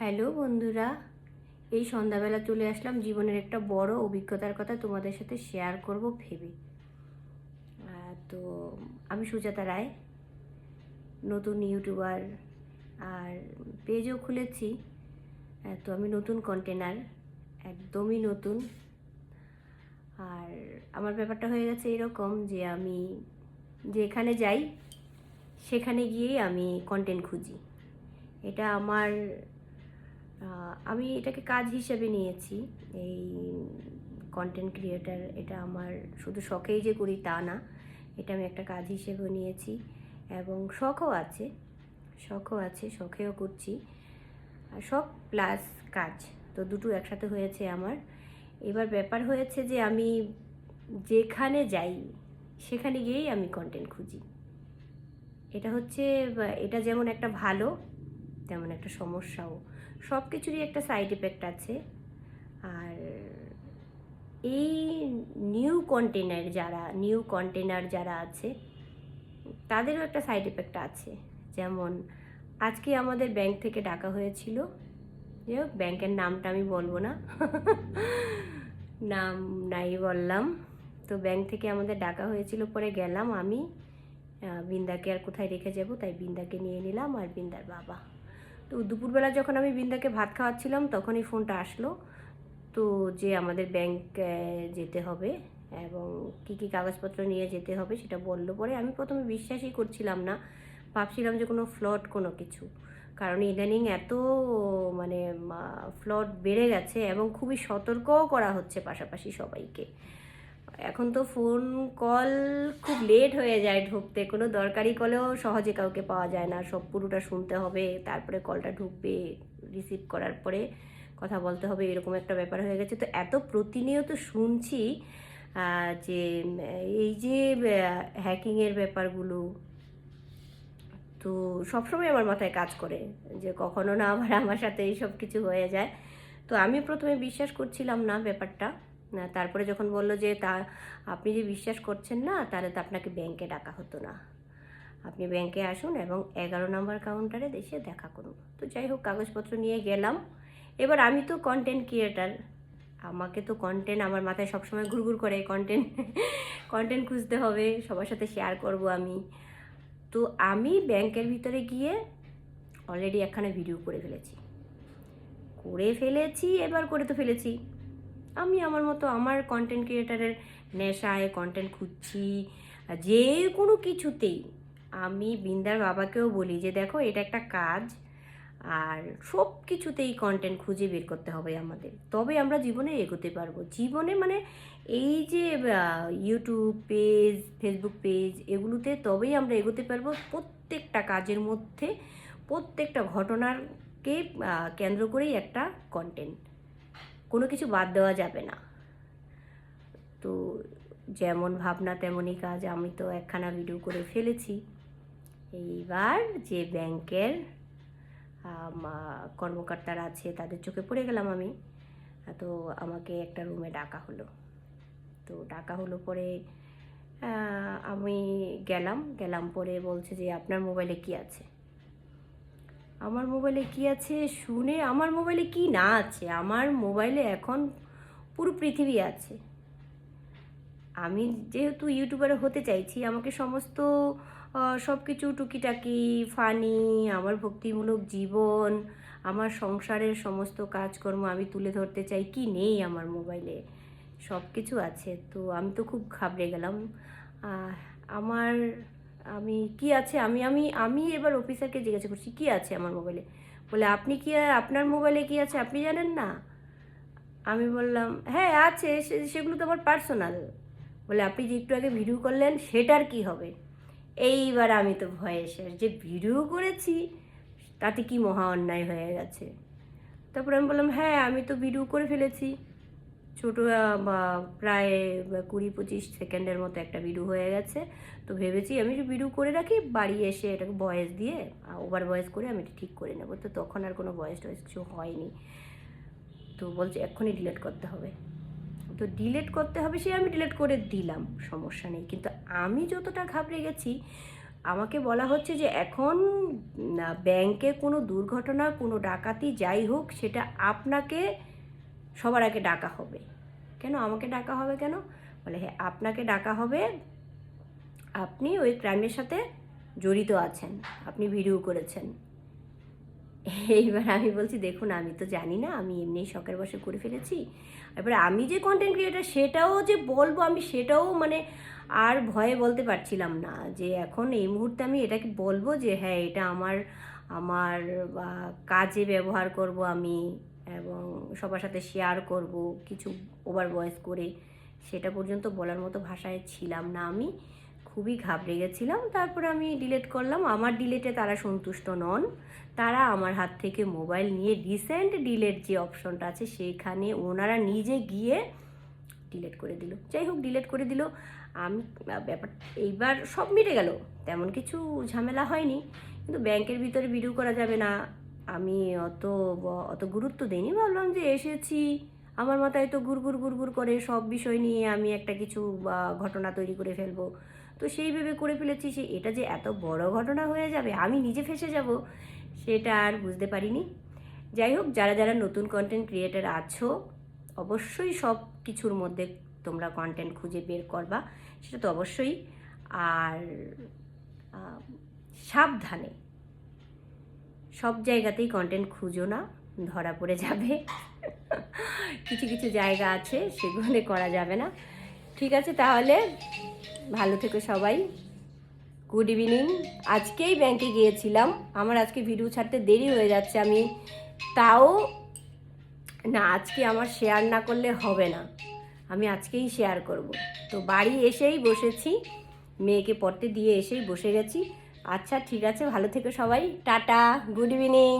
Hello বন্ধুরা, এই সন্ধ্যাবেলা চলে আসলাম জীবনের একটা বড় অভিজ্ঞতার কথা তোমাদের সাথে শেয়ার করব ভেবে। তো আমি সুজাতা রায়, নতুন ইউটিউবার আর পেজও খুলেছি। তো আমি নতুন কন্টেনার, একদমই নতুন। আর আমার ব্যাপারটা হয়ে গেছে এরকম যে আমি যেখানে যাই সেখানে গিয়েই আমি কন্টেন্ট খুঁজি। এটা আমার আমি এটাকে কাজ হিসেবে নিয়েছি। এই কন্টেন্ট ক্রিয়েটার এটা আমার শুধু শখেই যে করি তা না, এটা আমি একটা কাজ হিসেবেও নিয়েছি এবং শখেও করছি। শখ প্লাস কাজ, তো দুটো একসাথে হয়েছে আমার। এবার ব্যাপার হয়েছে যে আমি যেখানে যাই সেখানে গিয়েই আমি কন্টেন্ট খুঁজি। এটা যেমন একটা ভালো তেমন একটা সমস্যাও। সব কিছুরই একটা সাইড এফেক্ট আছে। আর এই নিউ কন্টেনার যারা আছে তাদেরও একটা সাইড এফেক্ট আছে। যেমন আজকে আমাদের ব্যাংক থেকে ডাকা হয়েছিল, যাই হোক ব্যাংকের নামটা আমি বলবো না নাম নাই বললাম। তো ব্যাংক থেকে আমাদের ডাকা হয়েছিল, পরে গেলাম আমি। বিন্দাকে আর কোথায় রেখে যাব, তাই বিন্দাকে নিয়ে নিলাম আর বিন্দার বাবা। তো দুপুরবেলা যখন আমি বিন্দাকে ভাত খাওয়াচ্ছিলাম তখনই ফোনটা আসলো, তো যে আমাদের ব্যাংক যেতে হবে এবং কী কী কাগজপত্র নিয়ে যেতে হবে সেটা বললো। পরে আমি প্রথমে বিশ্বাসই করছিলাম না, ভাবছিলাম যে কোনো ফ্লড কোনো কিছু, কারণ ইদানিং এত মানে ফ্লড বেড়ে গেছে এবং খুবই সতর্কও করা হচ্ছে পাশাপাশি সবাইকে। এখন তো ফোন কল খুব লেট হয়ে যায় ঢুকতে, কোনো দরকারি কলেও সহজে কাউকে পাওয়া যায় না, সব পুরোটা শুনতে হবে, তারপরে কলটা ঢুকবে, রিসিভ করার পরে কথা বলতে হবে, এরকম একটা ব্যাপার হয়ে গেছে। তো এত প্রতিনিয়ত শুনছি যে এই যে হ্যাকিংয়ের ব্যাপারগুলো, তো সবসময় আমার মাথায় কাজ করে যে কখনো না আবার আমার সাথে এইসব কিছু হয়ে যায়। তো আমি প্রথমে বিশ্বাস করছিলাম না ব্যাপারটা। তারপরে যখন বললো যে আপনি যে বিশ্বাস করছেন না, তাহলে তো আপনাকে ব্যাংকে ডাকা হতো না, আপনি ব্যাংকে আসুন এবং 11 নম্বর কাউন্টারে এসে দেখা করুন। তো যাই হোক কাগজপত্র নিয়ে গেলাম। এবার আমি তো কন্টেন্ট ক্রিয়েটার, আমাকে তো কন্টেন্ট আমার মাথায় সবসময় ঘুরঘুর করে, কন্টেন্ট খুঁজতে হবে, সবার সাথে শেয়ার করব আমি। তো আমি ব্যাংকের ভিতরে গিয়ে অলরেডি একখানা ভিডিও করে ফেলেছি। আমি আমার মতো আমার কন্টেন্ট ক্রিয়েটারের নেশায় কন্টেন্ট খুঁজছি যে কোনো কিছুতেই। আমি বিন্দার বাবাকেও বলি যে দেখো এটা একটা কাজ, আর সব কিছুতেই কন্টেন্ট খুঁজে বের করতে হবে আমাদের, তবে আমরা জীবনে এগোতে পারবো। জীবনে মানে এই যে ইউটিউব পেজ, ফেসবুক পেজ, এগুলোতে তবেই আমরা এগোতে পারবো। প্রত্যেকটা কাজের মধ্যে প্রত্যেকটা ঘটনাকে কেন্দ্র করেই একটা কন্টেন্ট, কোনো কিছু বাদ দেওয়া যাবে না। তো যেমন ভাবনা তেমনই কাজ, আমি তো একখানা ভিডিও করে ফেলেছি। এইবার যে ব্যাংকের কর্মকর্তারা আছে তাদের চোখে পড়ে গেলাম আমি। তো আমাকে একটা রুমে ডাকা হলো পরে আমি গেলাম পরে বলছে যে আপনার মোবাইলে কি আছে। আমার মোবাইলে কি আছে শুনে, আমার মোবাইলে কি না আছে, আমার মোবাইলে এখন পুরো পৃথিবী আছে। আমি যেহেতু ইউটিউবার হতে চাইছি, আমাকে সমস্ত সব কিছু টুকিটাকি ফানি, আমার ভক্তিমূলক জীবন, আমার সংসারের সমস্ত কাজকর্ম আমি তুলে ধরতে চাই। কি নেই আমার মোবাইলে, সব কিছু আছে। তো আমি তো খুব ঘাবড়ে গেলাম। আমার আমি কি আছে আমি আমি আমি এবার অফিসারকে জিজ্ঞাসা করছি কি আছে আমার মোবাইলে। বলে আপনি কি, আপনার মোবাইলে কি আছে আপনি জানেন না? আমি বললাম হ্যাঁ আছে, সেগুলো তো আমার পার্সোনাল। বলে আপনি যে একটু আগে ভিডিও করলেন সেটার কি হবে? এইবার আমি তো ভয়ে শেষ, যে ভিডিও করেছি তাতে কি মহা অন্যায় হয়ে গেছে। তারপরে আমি বললাম হ্যাঁ আমি তো ভিডিও করে ফেলেছি, ছোটো প্রায় 20-25 সেকেন্ডের মতো একটা ভিডিও হয়ে গেছে। তো ভেবেছি আমি ভিডিও করে রাখি, বাড়ি এসে এটাকে ভয়েস দিয়ে ওভার ভয়েস করে আমি এটা ঠিক করে নেবো। তো তখন আর কোনো ভয়েস টয়েস কিছু হয়নি। তো বলছে এক্ষুনি ডিলিট করতে হবে। তো ডিলিট করতে হবে, সে আমি ডিলিট করে দিলাম, সমস্যা নেই। কিন্তু আমি যতটা ঘাবড়ে গেছি, আমাকে বলা হচ্ছে যে এখন ব্যাংকে কোনো দুর্ঘটনা, কোনো ডাকাতি যাই হোক, সেটা আপনাকে সবার আগে ডাকা হবে। কেন আমাকে ডাকা হবে কেন? বলে হ্যাঁ, আপনাকে ডাকা হবে, আপনি ওই ক্রাইমের সাথে জড়িত আছেন, আপনি ভিডিও করেছেন। এইবার আমি বলছি দেখুন, আমি তো জানি না, আমি এমনিই শখের বশে করে ফেলেছি। এবারে আমি যে কন্টেন্ট ক্রিয়েটার সেটাও যে বলবো, আমি সেটাও মানে আর ভয়ে বলতে পারছিলাম না যে এখন এই মুহূর্তে আমি এটাকে বলবো যে হ্যাঁ এটা আমার আমার কাজে ব্যবহার করব আমি, এবং সবার সাথে শেয়ার করব কিছু ওভার ভয়েস করে, সেটা পর্যন্ত বলার মতো ভাষায় ছিলাম না আমি। খুবই ঘাবড়ে গেছিলাম। তারপরে আমি ডিলিট করলাম। আমার ডিলেটে তারা সন্তুষ্ট নন, তারা আমার হাত থেকে মোবাইল নিয়ে রিসেন্ট ডিলেট যে অপশনটা আছে সেখানে ওনারা নিজে গিয়ে ডিলিট করে দিল। যাই হোক, ডিলিট করে দিল। আমি ব্যাপার এইবার সব মিটে গেল, তেমন কিছু ঝামেলা হয়নি। কিন্তু ব্যাংকের ভিতরে ভিডিও করা যাবে না, আমি অত অত গুরুত্ব দিইনি। ভাবলাম যে এসেছি, আমার মাথায় তো গুড়গুড় গুড়গুড় করে সব বিষয় নিয়ে আমি একটা কিছু ঘটনা তৈরি করে ফেলবো। তো সেই ভেবে করে ফেলেছি, যে এটা যে এত বড় ঘটনা হয়ে যাবে, আমি নিজে ফেঁসে যাব, সেটা আর বুঝতে পারিনি। যাই হোক, যারা যারা নতুন কন্টেন্ট ক্রিয়েটার আছো, অবশ্যই সব কিছুর মধ্যে তোমরা কন্টেন্ট খুঁজে বের করবা, সেটা তো অবশ্যই। আর সাবধানে, সব জায়গাতেই কন্টেন্ট খুঁজো না, ধরা পড়ে যাবে। কিছু কিছু জায়গা আছে সেগুলো করা যাবে না। ঠিক আছে, তাহলে ভালো থেকো সবাই। Good evening. আজকেই ব্যাংকে গিয়েছিলাম, আমার আজকে ভিডিও ছাড়তে দেরি হয়ে যাচ্ছে, আমি তাও না, আজকে আমার শেয়ার না করলে হবে না, আমি আজকেই শেয়ার করব। তো বাড়ি এসেই বসেছি, মেয়েকে পড়তে দিয়ে এসেই বসে গেছি। আচ্ছা ঠিক আছে, ভালো থেকো সবাই, টাটা, গুড ইভিনিং।